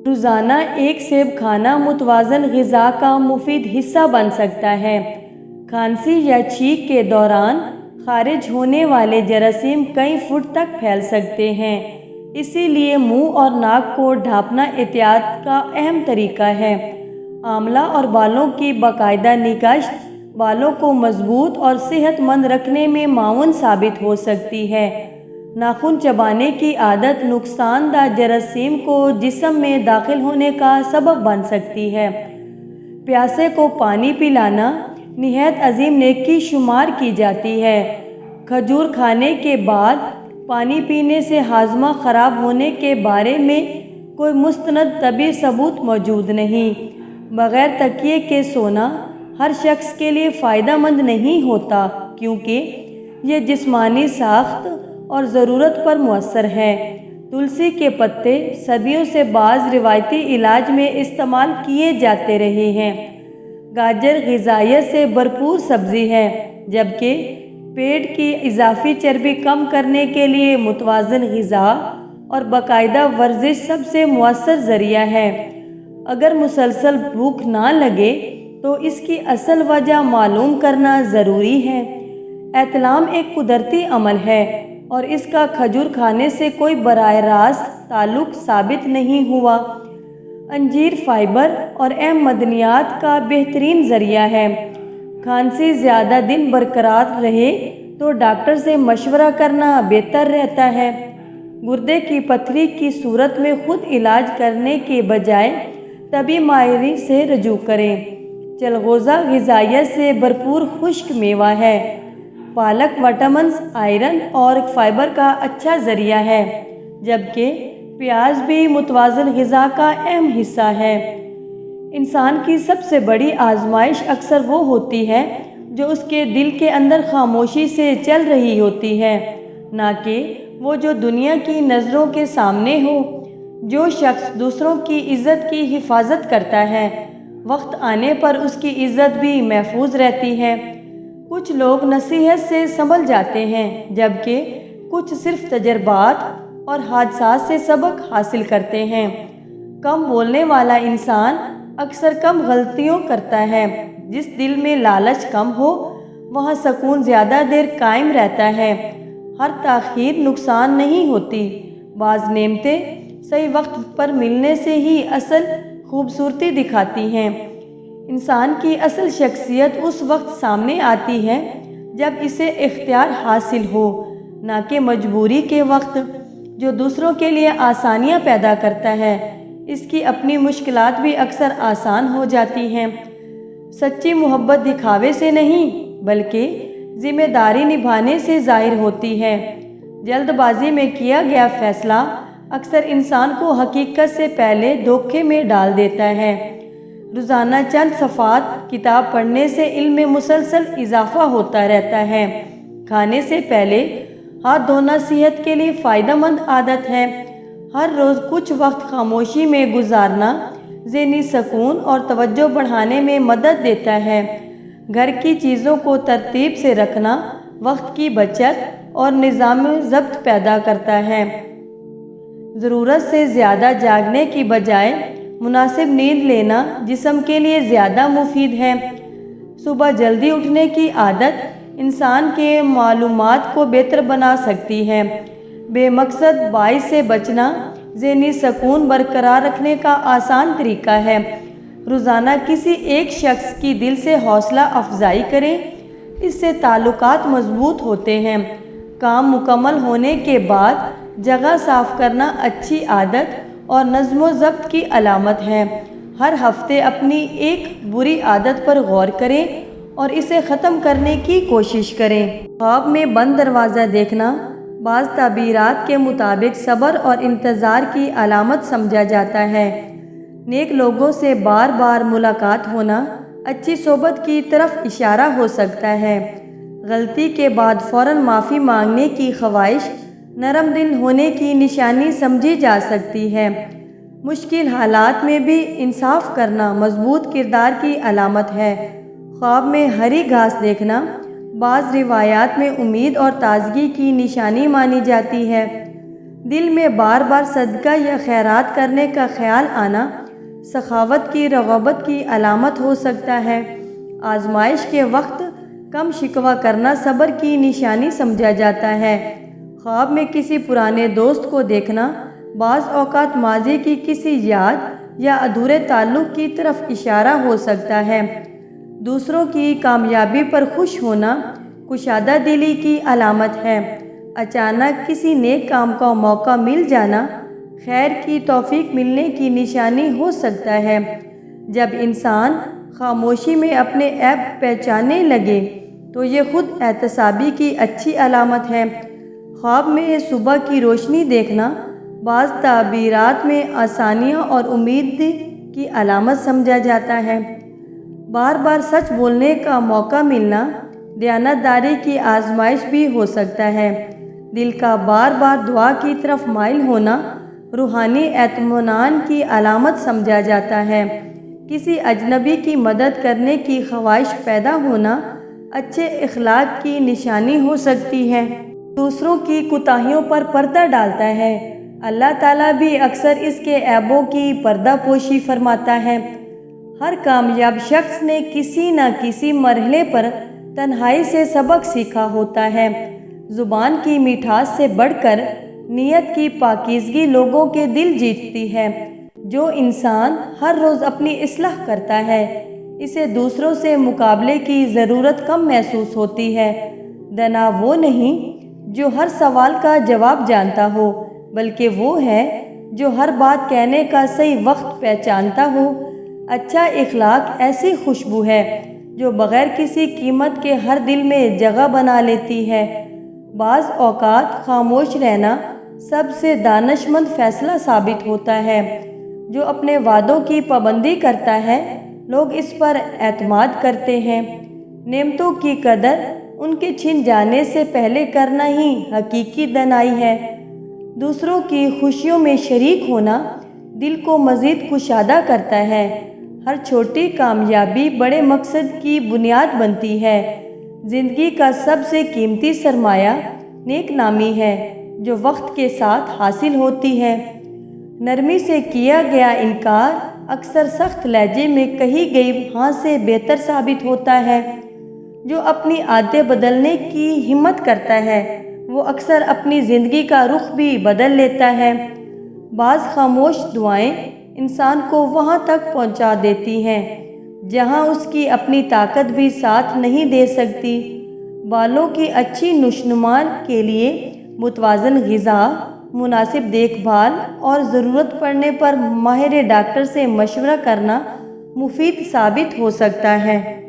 روزانہ ایک سیب کھانا متوازن غذا کا مفید حصہ بن سکتا ہے۔ کھانسی یا چھینک کے دوران خارج ہونے والے جراثیم کئی فٹ تک پھیل سکتے ہیں، اسی لیے منہ اور ناک کو ڈھانپنا احتیاط کا اہم طریقہ ہے۔ آملہ اور بالوں کی باقاعدہ نگہداشت بالوں کو مضبوط اور صحت مند رکھنے میں معاون ثابت ہو سکتی ہے۔ ناخن چبانے کی عادت نقصان دہ جراثیم کو جسم میں داخل ہونے کا سبب بن سکتی ہے۔ پیاسے کو پانی پلانا نہایت عظیم نیکی شمار کی جاتی ہے۔ کھجور کھانے کے بعد پانی پینے سے ہاضمہ خراب ہونے کے بارے میں کوئی مستند طبی ثبوت موجود نہیں۔ بغیر تکیے کے سونا ہر شخص کے لیے فائدہ مند نہیں ہوتا، کیونکہ یہ جسمانی ساخت اور ضرورت پر منحصر ہے۔ تلسی کے پتے صدیوں سے بعض روایتی علاج میں استعمال کیے جاتے رہے ہیں۔ گاجر غذائیت سے بھرپور سبزی ہے، جبکہ پیٹ کی اضافی چربی کم کرنے کے لیے متوازن غذا اور باقاعدہ ورزش سب سے مؤثر ذریعہ ہے۔ اگر مسلسل بھوک نہ لگے تو اس کی اصل وجہ معلوم کرنا ضروری ہے۔ احتلام ایک قدرتی عمل ہے اور اس کا کھجور کھانے سے کوئی براہ راست تعلق ثابت نہیں ہوا۔ انجیر فائبر اور اہم معدنیات کا بہترین ذریعہ ہے۔ کھانسی زیادہ دن برقرار رہے تو ڈاکٹر سے مشورہ کرنا بہتر رہتا ہے۔ گردے کی پتھری کی صورت میں خود علاج کرنے کے بجائے طبی ماہر سے رجوع کریں۔ چلغوزہ غذائیت سے بھرپور خشک میوہ ہے۔ پالک وٹامنز، آئرن اور فائبر کا اچھا ذریعہ ہے، جبکہ پیاز بھی متوازن غذا کا اہم حصہ ہے۔ انسان کی سب سے بڑی آزمائش اکثر وہ ہوتی ہے جو اس کے دل کے اندر خاموشی سے چل رہی ہوتی ہے، نہ کہ وہ جو دنیا کی نظروں کے سامنے ہو۔ جو شخص دوسروں کی عزت کی حفاظت کرتا ہے، وقت آنے پر اس کی عزت بھی محفوظ رہتی ہے۔ کچھ لوگ نصیحت سے سنبھل جاتے ہیں، جبکہ کچھ صرف تجربات اور حادثات سے سبق حاصل کرتے ہیں۔ کم بولنے والا انسان اکثر کم غلطیاں کرتا ہے۔ جس دل میں لالچ کم ہو، وہاں سکون زیادہ دیر قائم رہتا ہے۔ ہر تاخیر نقصان نہیں ہوتی۔ بعض نعمتیں صحیح وقت پر ملنے سے ہی اصل خوبصورتی دکھاتی ہیں۔ انسان کی اصل شخصیت اس وقت سامنے آتی ہے جب اسے اختیار حاصل ہو، نہ کہ مجبوری کے وقت۔ جو دوسروں کے لیے آسانیاں پیدا کرتا ہے، اس کی اپنی مشکلات بھی اکثر آسان ہو جاتی ہیں۔ سچی محبت دکھاوے سے نہیں، بلکہ ذمہ داری نبھانے سے ظاہر ہوتی ہے۔ جلد بازی میں کیا گیا فیصلہ اکثر انسان کو حقیقت سے پہلے دھوکے میں ڈال دیتا ہے۔ روزانہ چند صفحات کتاب پڑھنے سے علم میں مسلسل اضافہ ہوتا رہتا ہے۔ کھانے سے پہلے ہاتھ دھونا صحت کے لیے فائدہ مند عادت ہے۔ ہر روز کچھ وقت خاموشی میں گزارنا ذہنی سکون اور توجہ بڑھانے میں مدد دیتا ہے۔ گھر کی چیزوں کو ترتیب سے رکھنا وقت کی بچت اور نظام ضبط پیدا کرتا ہے۔ ضرورت سے زیادہ جاگنے کی بجائے مناسب نیند لینا جسم کے لیے زیادہ مفید ہے۔ صبح جلدی اٹھنے کی عادت انسان کے معلومات کو بہتر بنا سکتی ہے۔ بے مقصد باعث سے بچنا ذہنی سکون برقرار رکھنے کا آسان طریقہ ہے۔ روزانہ کسی ایک شخص کی دل سے حوصلہ افزائی کریں، اس سے تعلقات مضبوط ہوتے ہیں۔ کام مکمل ہونے کے بعد جگہ صاف کرنا اچھی عادت اور نظم و ضبط کی علامت ہے۔ ہر ہفتے اپنی ایک بری عادت پر غور کریں اور اسے ختم کرنے کی کوشش کریں۔ خواب میں بند دروازہ دیکھنا بعض تعبیرات کے مطابق صبر اور انتظار کی علامت سمجھا جاتا ہے۔ نیک لوگوں سے بار بار ملاقات ہونا اچھی صحبت کی طرف اشارہ ہو سکتا ہے۔ غلطی کے بعد فوراً معافی مانگنے کی خواہش نرم دل ہونے کی نشانی سمجھی جا سکتی ہے۔ مشکل حالات میں بھی انصاف کرنا مضبوط کردار کی علامت ہے۔ خواب میں ہری گھاس دیکھنا بعض روایات میں امید اور تازگی کی نشانی مانی جاتی ہے۔ دل میں بار بار صدقہ یا خیرات کرنے کا خیال آنا سخاوت کی رغبت کی علامت ہو سکتا ہے۔ آزمائش کے وقت کم شکوہ کرنا صبر کی نشانی سمجھا جاتا ہے۔ خواب میں کسی پرانے دوست کو دیکھنا بعض اوقات ماضی کی کسی یاد یا ادھورے تعلق کی طرف اشارہ ہو سکتا ہے۔ دوسروں کی کامیابی پر خوش ہونا کشادہ دلی کی علامت ہے۔ اچانک کسی نیک کام کا موقع مل جانا خیر کی توفیق ملنے کی نشانی ہو سکتا ہے۔ جب انسان خاموشی میں اپنے عیب پہچاننے لگے تو یہ خود احتسابی کی اچھی علامت ہے۔ خواب میں صبح کی روشنی دیکھنا بعض تعبیرات میں آسانیاں اور امید کی علامت سمجھا جاتا ہے۔ بار بار سچ بولنے کا موقع ملنا دیانتداری کی آزمائش بھی ہو سکتا ہے۔ دل کا بار بار دعا کی طرف مائل ہونا روحانی اطمینان کی علامت سمجھا جاتا ہے۔ کسی اجنبی کی مدد کرنے کی خواہش پیدا ہونا اچھے اخلاق کی نشانی ہو سکتی ہے۔ دوسروں کی کوتاہیوں پر پردہ ڈالتا ہے۔ اللہ تعالیٰ بھی اکثر اس کے عیبوں کی پردہ پوشی فرماتا ہے۔ ہر کامیاب شخص نے کسی نہ کسی مرحلے پر تنہائی سے سبق سیکھا ہوتا ہے۔ زبان کی مٹھاس سے بڑھ کر نیت کی پاکیزگی لوگوں کے دل جیتتی ہے۔ جو انسان ہر روز اپنی اصلاح کرتا ہے اسے دوسروں سے مقابلے کی ضرورت کم محسوس ہوتی ہے۔ دانا وہ نہیں جو ہر سوال کا جواب جانتا ہو، بلکہ وہ ہے جو ہر بات کہنے کا صحیح وقت پہچانتا ہو۔ اچھا اخلاق ایسی خوشبو ہے جو بغیر کسی قیمت کے ہر دل میں جگہ بنا لیتی ہے۔ بعض اوقات خاموش رہنا سب سے دانشمند فیصلہ ثابت ہوتا ہے۔ جو اپنے وعدوں کی پابندی کرتا ہے لوگ اس پر اعتماد کرتے ہیں۔ نعمتوں کی قدر ان کے چھن جانے سے پہلے کرنا ہی حقیقی دانائی ہے۔ دوسروں کی خوشیوں میں شریک ہونا دل کو مزید کشادہ کرتا ہے۔ ہر چھوٹی کامیابی بڑے مقصد کی بنیاد بنتی ہے۔ زندگی کا سب سے قیمتی سرمایہ نیک نامی ہے جو وقت کے ساتھ حاصل ہوتی ہے۔ نرمی سے کیا گیا انکار اکثر سخت لہجے میں کہی گئی ہاں سے بہتر ثابت ہوتا ہے۔ جو اپنی عادتیں بدلنے کی ہمت کرتا ہے وہ اکثر اپنی زندگی کا رخ بھی بدل لیتا ہے۔ بعض خاموش دعائیں انسان کو وہاں تک پہنچا دیتی ہیں جہاں اس کی اپنی طاقت بھی ساتھ نہیں دے سکتی۔ بالوں کی اچھی نشوونما کے لیے متوازن غذا، مناسب دیکھ بھال اور ضرورت پڑنے پر ماہر ڈاکٹر سے مشورہ کرنا مفید ثابت ہو سکتا ہے۔